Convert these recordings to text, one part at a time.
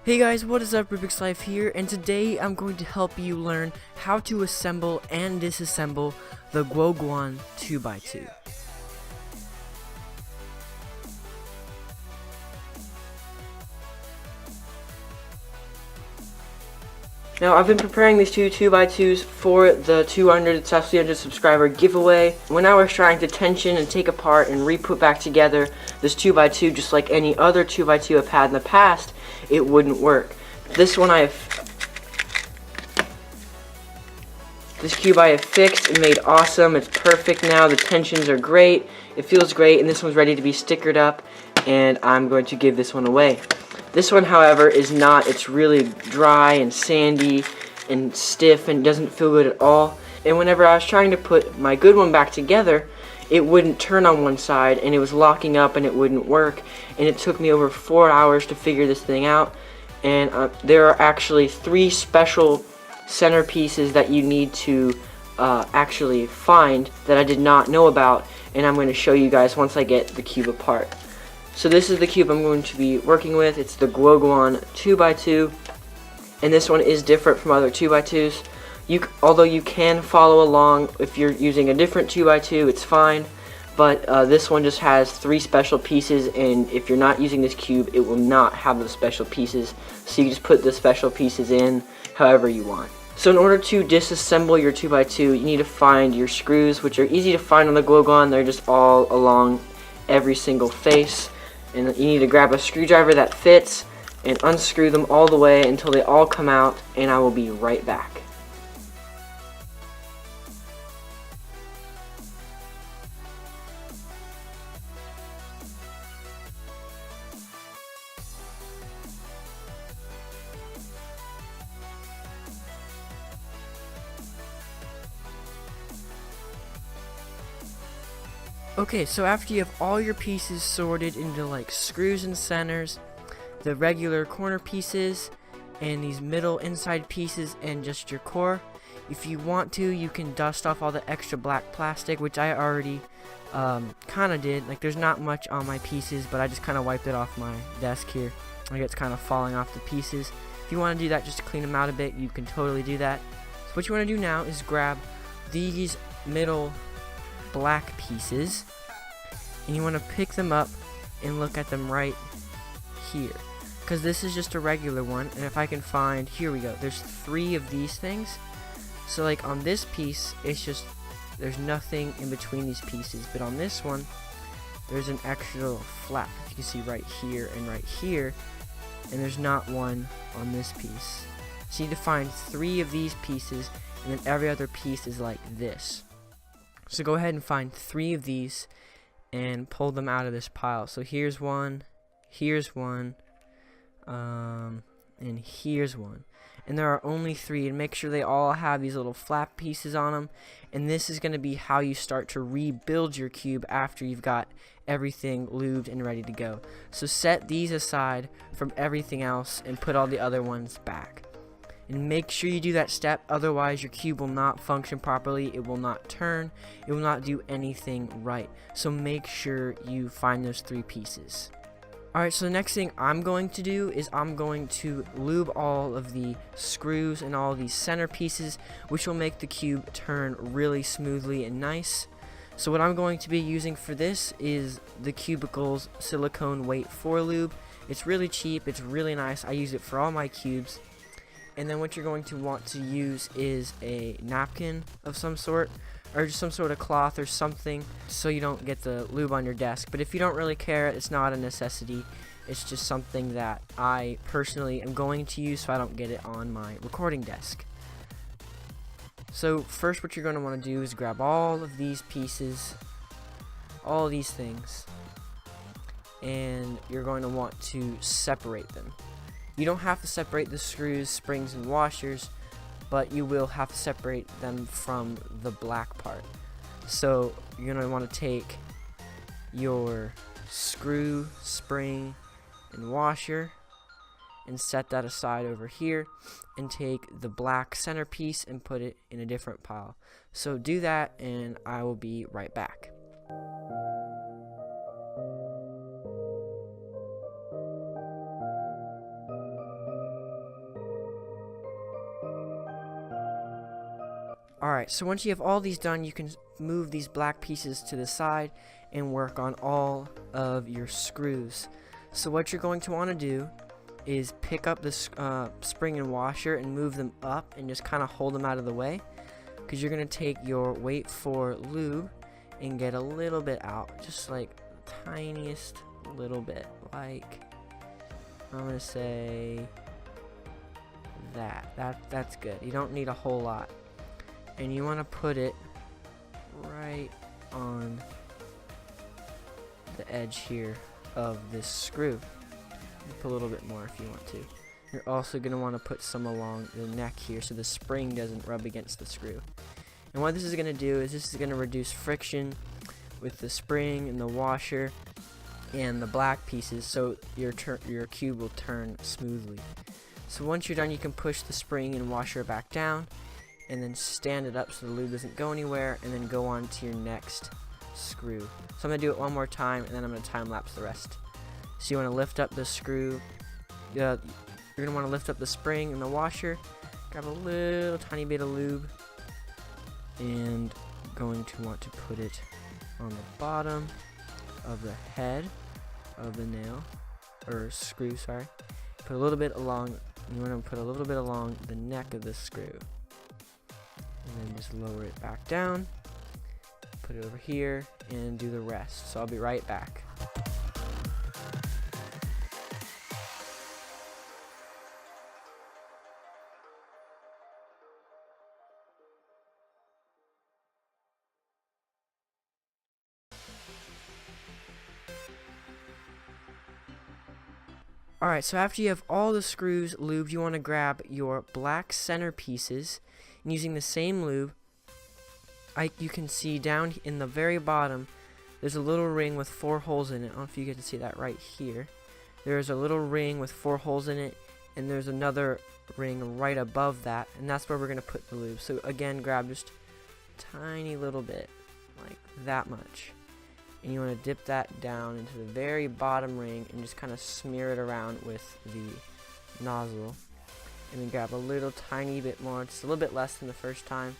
Hey guys, what is up? Rubik's Life here, and today I'm going to help you learn how to assemble and disassemble the GuoGuan 2x2. Now, I've been preparing these two 2x2s for the 200 subscriber giveaway. When I was trying to tension and take apart and re-put back together this 2x2 just like any other 2x2 I've had in the past, it wouldn't work. This cube I have fixed and made awesome. It's perfect now. The tensions are great. It feels great, and this one's ready to be stickered up, and I'm going to give this one away. This one, however, is not. It's really dry and sandy and stiff and doesn't feel good at all. And whenever I was trying to put my good one back together, it wouldn't turn on one side, and it was locking up and it wouldn't work. And it took me over 4 hours to figure this thing out. And there are actually 3 special centerpieces that you need to actually find that I did not know about, and I'm going to show you guys once I get the cube apart. So this is the cube I'm going to be working with. It's the GuoGuan 2x2, and this one is different from other 2x2s. Although you can follow along if you're using a different 2x2, it's fine. But this one just has 3 special pieces, and if you're not using this cube, it will not have the special pieces. So you just put the special pieces in however you want. So in order to disassemble your 2x2, you need to find your screws, which are easy to find on the GuoGuan. They're just all along every single face. And you need to grab a screwdriver that fits and unscrew them all the way until they all come out, and I will be right back. Okay, so after you have all your pieces sorted into like screws and centers, the regular corner pieces, and these middle inside pieces, and just your core, if you want to, you can dust off all the extra black plastic, which I already kind of did. Like, there's not much on my pieces, but I just kind of wiped it off my desk here. Like, it's kind of falling off the pieces. If you want to do that just to clean them out a bit, you can totally do that. So what you want to do now is grab these middle black pieces, and you want to pick them up and look at them right here, because this is just a regular one. And if I can find, here we go, there's 3 of these things. So like on this piece, it's just, there's nothing in between these pieces, but on this one there's an extra little flap, if you can see right here and right here, and there's not one on this piece. So you need to find 3 of these pieces, and then every other piece is like this. So go ahead and find 3 of these and pull them out of this pile. So here's one, and here's one. And there are only 3, and make sure they all have these little flap pieces on them. And this is going to be how you start to rebuild your cube after you've got everything lubed and ready to go. So set these aside from everything else and put all the other ones back. And make sure you do that step, otherwise your cube will not function properly, it will not turn, it will not do anything right. So make sure you find those 3 pieces. Alright, so the next thing I'm going to do is I'm going to lube all of the screws and all of these center pieces, which will make the cube turn really smoothly and nice. So what I'm going to be using for this is the Cubicle's silicone weight 4 lube. It's really cheap, it's really nice, I use it for all my cubes. And then what you're going to want to use is a napkin of some sort, or just some sort of cloth or something, so you don't get the lube on your desk. But if you don't really care, it's not a necessity. It's just something that I personally am going to use so I don't get it on my recording desk. So first what you're going to want to do is grab all of these pieces, all of these things, and you're going to want to separate them. You don't have to separate the screws, springs, and washers, but you will have to separate them from the black part. So you're going to want to take your screw, spring, and washer and set that aside over here, and take the black centerpiece and put it in a different pile. So do that, and I will be right back. Alright, so once you have all these done, you can move these black pieces to the side and work on all of your screws. So what you're going to want to do is pick up this spring and washer and move them up and just kind of hold them out of the way, because you're going to take your wait for lube and get a little bit out, just like the tiniest little bit, like I'm going to say that's good. You don't need a whole lot. And you want to put it right on the edge here of this screw. You put a little bit more if you want to. You're also going to want to put some along the neck here so the spring doesn't rub against the screw. And what this is going to do is this is going to reduce friction with the spring and the washer and the black pieces, so your cube will turn smoothly. So once you're done, you can push the spring and washer back down and then stand it up so the lube doesn't go anywhere, and then go on to your next screw. So I'm going to do it one more time, and then I'm going to time lapse the rest. So you want to lift up the screw, you're going to want to lift up the spring and the washer, grab a little tiny bit of lube, and going to want to put it on the bottom of the head of the nail, or screw, sorry. Put a little bit along, you want to put a little bit along the neck of the screw. And then just lower it back down, put it over here, and do the rest. So I'll be right back. Alright, so after you have all the screws lubed, you want to grab your black center pieces, and using the same lube, you can see down in the very bottom, there's a little ring with 4 holes in it. I don't know if you get to see that right here. There's a little ring with 4 holes in it, and there's another ring right above that, and that's where we're going to put the lube. So again, grab just a tiny little bit, like that much. And you want to dip that down into the very bottom ring and just kind of smear it around with the nozzle. And then grab a little tiny bit more, just a little bit less than the first time,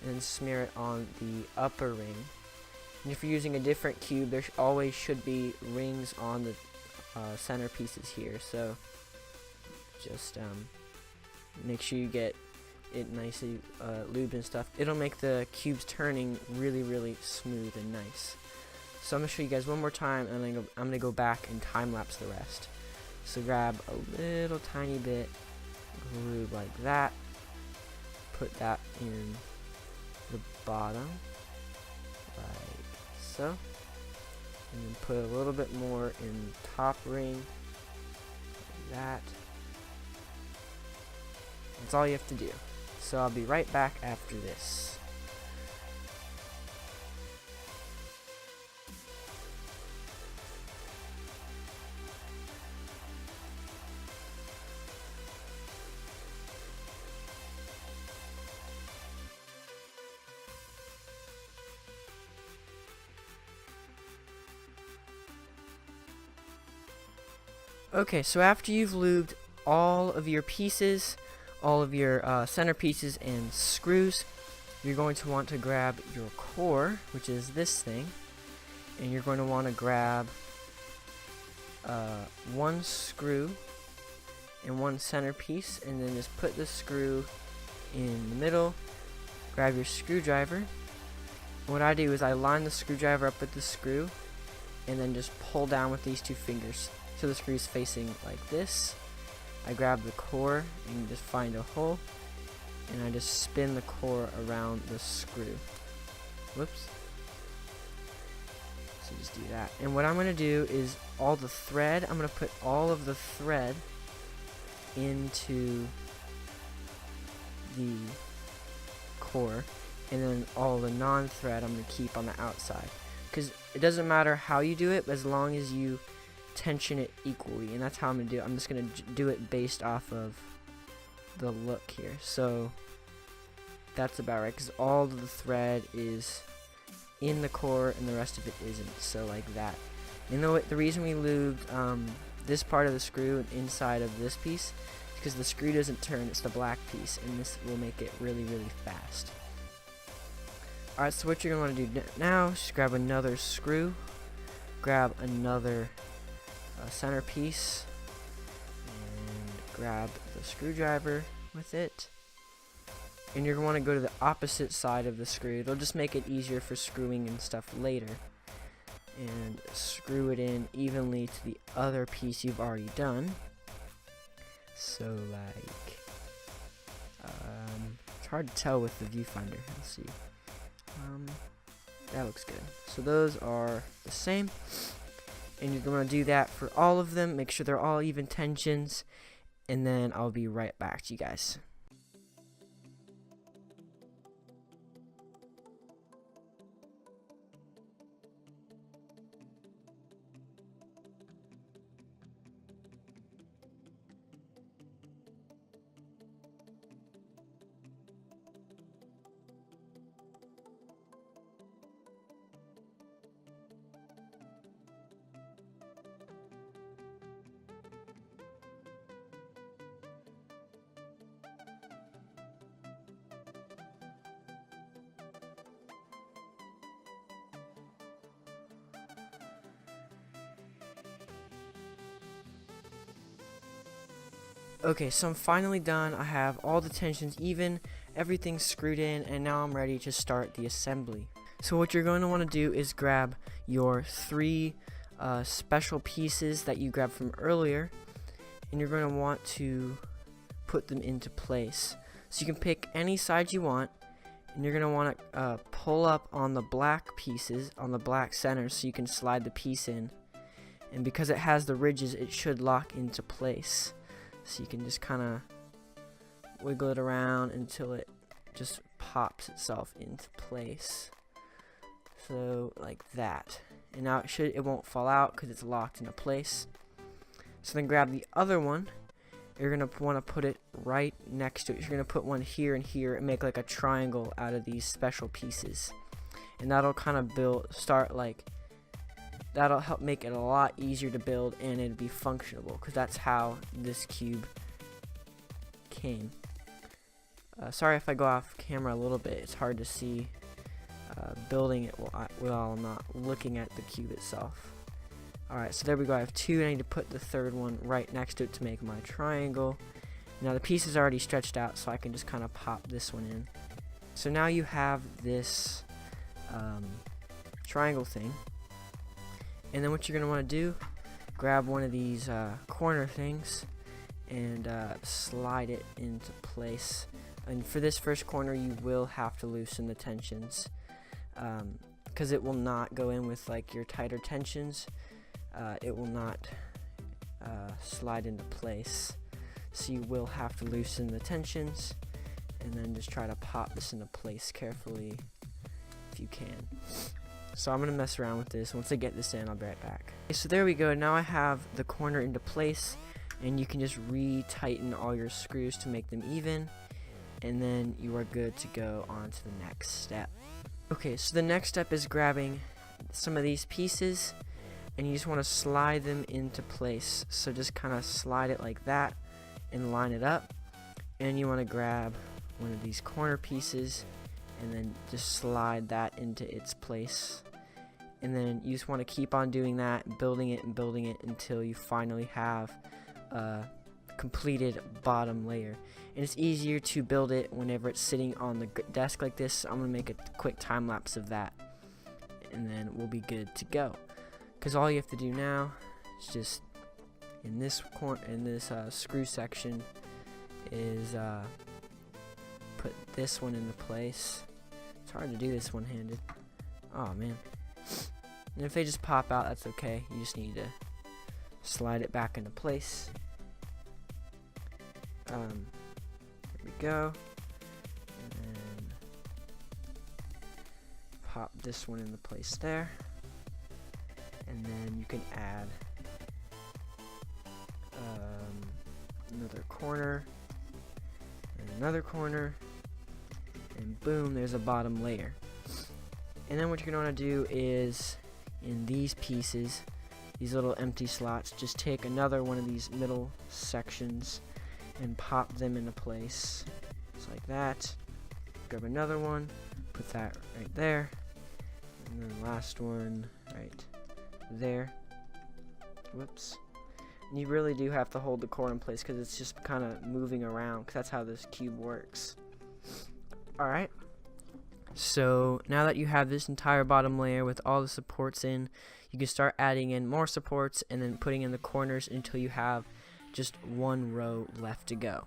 and then smear it on the upper ring. And if you're using a different cube, there always should be rings on the center pieces here. So just make sure you get it nicely lubed and stuff. It'll make the cubes turning really, really smooth and nice. So I'm going to show you guys one more time, and I'm going to go back and time lapse the rest. So grab a little tiny bit of lube like that, put that in the bottom like so, and then put a little bit more in the top ring like that. That's all you have to do. So I'll be right back after this. Okay, so after you've lubed all of your pieces, all of your center pieces and screws, you're going to want to grab your core, which is this thing, and you're going to want to grab one screw and one center piece, and then just put the screw in the middle. Grab your screwdriver. What I do is I line the screwdriver up with the screw, and then just pull down with these 2 fingers. So the screw is facing like this. I grab the core and just find a hole, and I just spin the core around the screw. Whoops. So just do that. And what I'm going to do is all the thread, I'm going to put all of the thread into the core, and then all the non-thread I'm going to keep on the outside. Because it doesn't matter how you do it, but as long as you tension it equally, and that's how I'm going to do it. I'm just going to do it based off of the look here. So that's about right, because all of the thread is in the core and the rest of it isn't. So like that. And the reason we lubed this part of the screw inside of this piece is because the screw doesn't turn, it's the black piece, and this will make it really, really fast. Alright, so what you're going to want to do now is just grab another screw, grab another centerpiece, and grab the screwdriver with it. And you're going to want to go to the opposite side of the screw. It'll just make it easier for screwing and stuff later. And screw it in evenly to the other piece you've already done. So like, it's hard to tell with the viewfinder. Let's see. That looks good. So those are the same. And you're going to do that for all of them. Make sure they're all even tensions. And then I'll be right back to you guys. Okay, so I'm finally done. I have all the tensions even, everything's screwed in, and now I'm ready to start the assembly. So what you're going to want to do is grab your 3 special pieces that you grabbed from earlier, and you're going to want to put them into place. So you can pick any side you want, and you're going to want to pull up on the black pieces, on the black center, so you can slide the piece in. And because it has the ridges, it should lock into place. So you can just kind of wiggle it around until it just pops itself into place. So like that. And now it won't fall out because it's locked into place. So then grab the other one. You're going to want to put it right next to it. You're going to put one here and here and make like a triangle out of these special pieces. And that'll kind of that'll help make it a lot easier to build, and it'll be functional because that's how this cube came. Sorry if I go off camera a little bit. It's hard to see building it while I'm not looking at the cube itself. Alright, so there we go. I have 2. I need to put the third one right next to it to make my triangle. Now the piece is already stretched out, so I can just kind of pop this one in. So now you have this triangle thing. And then what you're going to want to do, grab one of these corner things and slide it into place. And for this first corner, you will have to loosen the tensions because it will not go in with like your tighter tensions. It will not slide into place. So you will have to loosen the tensions and then just try to pop this into place carefully if you can. So I'm going to mess around with this. Once I get this in, I'll be right back. Okay, so there we go. Now I have the corner into place, and you can just re-tighten all your screws to make them even, and then you are good to go on to the next step. Okay, so the next step is grabbing some of these pieces, and you just want to slide them into place. So just kind of slide it like that and line it up, and you want to grab one of these corner pieces and then just slide that into its place. And then you just want to keep on doing that, building it until you finally have a completed bottom layer. And it's easier to build it whenever it's sitting on the desk like this. So I'm going to make a quick time lapse of that, and then we'll be good to go. Because all you have to do now is just in this screw section is put this one into place. It's hard to do this one-handed. Oh man. And if they just pop out, that's okay. You just need to slide it back into place. There we go. And then pop this one into place there. And then you can add another corner and another corner, and boom, there's a bottom layer. And then what you're going to want to do is, in these pieces, these little empty slots, just take another one of these middle sections and pop them into place, just like that. Grab another one, put that right there, and then the last one right there. Whoops. And you really do have to hold the core in place because it's just kind of moving around, because that's how this cube works. Alright, so now that you have this entire bottom layer with all the supports in, you can start adding in more supports and then putting in the corners until you have just one row left to go.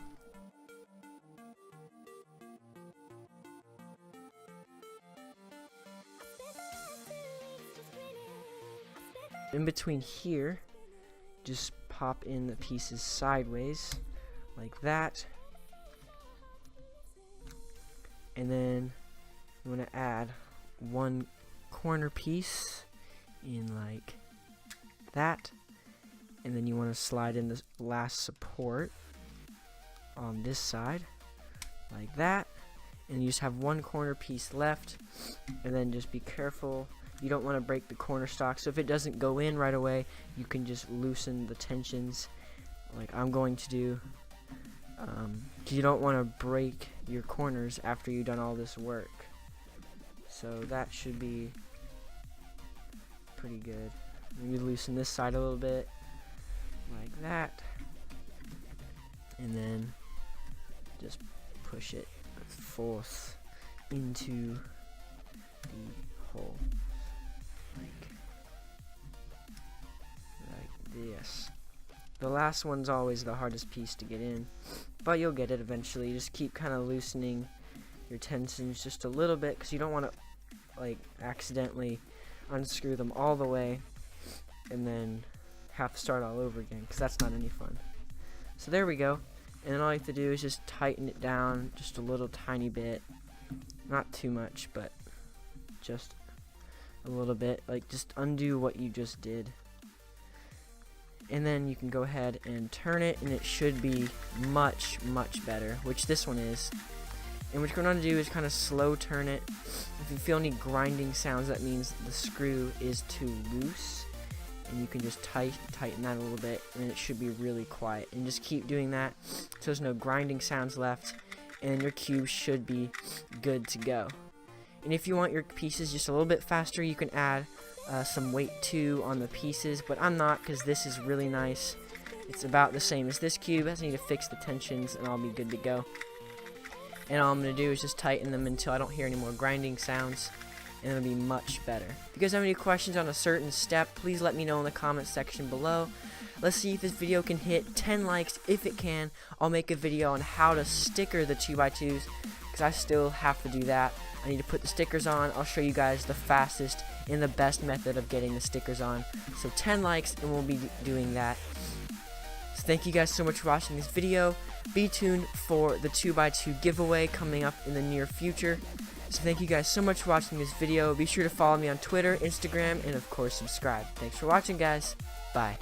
In between here, just pop in the pieces sideways like that, and then you want to add one corner piece in like that, and then you want to slide in the last support on this side like that, and you just have one corner piece left. And then just be careful, you don't want to break the corner stock, so if it doesn't go in right away, you can just loosen the tensions like I'm going to do. You don't want to break your corners after you've done all this work. So that should be pretty good. You loosen this side a little bit like that, and then just push it forth into the hole like this. The last one's always the hardest piece to get in, but you'll get it eventually. Just keep kind of loosening your tensions just a little bit, because you don't want to like accidentally unscrew them all the way and then have to start all over again, because that's not any fun. So there we go, and then all you have to do is just tighten it down just a little tiny bit, not too much, but just a little bit, like just undo what you just did, and then you can go ahead and turn it, and it should be much better, which this one is. And what you're going to do is kind of slow turn it. If you feel any grinding sounds, that means the screw is too loose, and you can just tighten that a little bit, and it should be really quiet. And just keep doing that so there's no grinding sounds left, and your cube should be good to go. And if you want your pieces just a little bit faster, you can add some weight too on the pieces, but I'm not, because this is really nice. It's about the same as this cube. I just need to fix the tensions and I'll be good to go. And all I'm going to do is just tighten them until I don't hear any more grinding sounds, and it'll be much better. If you guys have any questions on a certain step, please let me know in the comment section below. Let's see if this video can hit 10 likes. If it can, I'll make a video on how to sticker the 2x2s, because I still have to do that. I need to put the stickers on. I'll show you guys the fastest and the best method of getting the stickers on. So 10 likes and we'll be doing that. So thank you guys so much for watching this video. Be tuned for the 2x2 giveaway coming up in the near future. So thank you guys so much for watching this video. Be sure to follow me on Twitter, Instagram, and of course subscribe. Thanks for watching, guys. Bye.